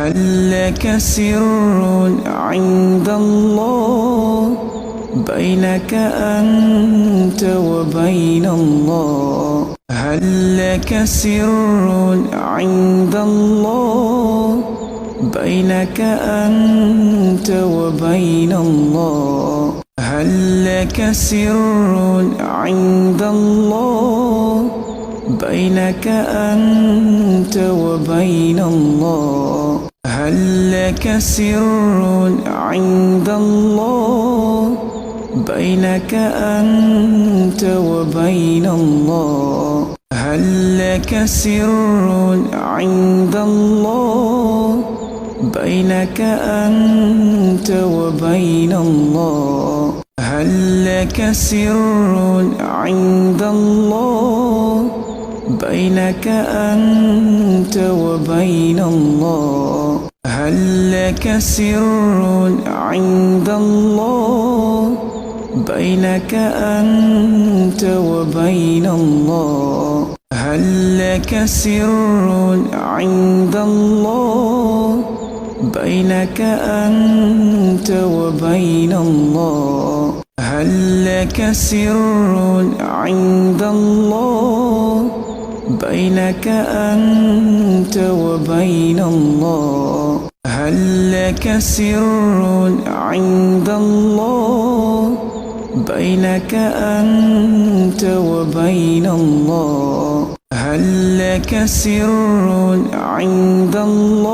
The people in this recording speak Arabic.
هل لك سر عند الله بينك أنت وبين الله؟ هل لك سر عند الله بينك أنت وبين الله؟ هل لك سر عند الله بينك أنت وبين الله؟ هل لك سر عند الله بينك أنت وبين الله؟ هل لك سر عند الله بينك أنت وبين الله؟ هل لك سر عند الله بينك أنت وبين الله؟ هل لك سر عند الله بينك أنت وبين الله؟ هل لك سر عند الله بينك أنت وبين الله؟ هل لك سر عند الله بينك أنت وبين الله؟ هل لك سر عند الله بينك أنت وبين الله؟ هل لك سر عند الله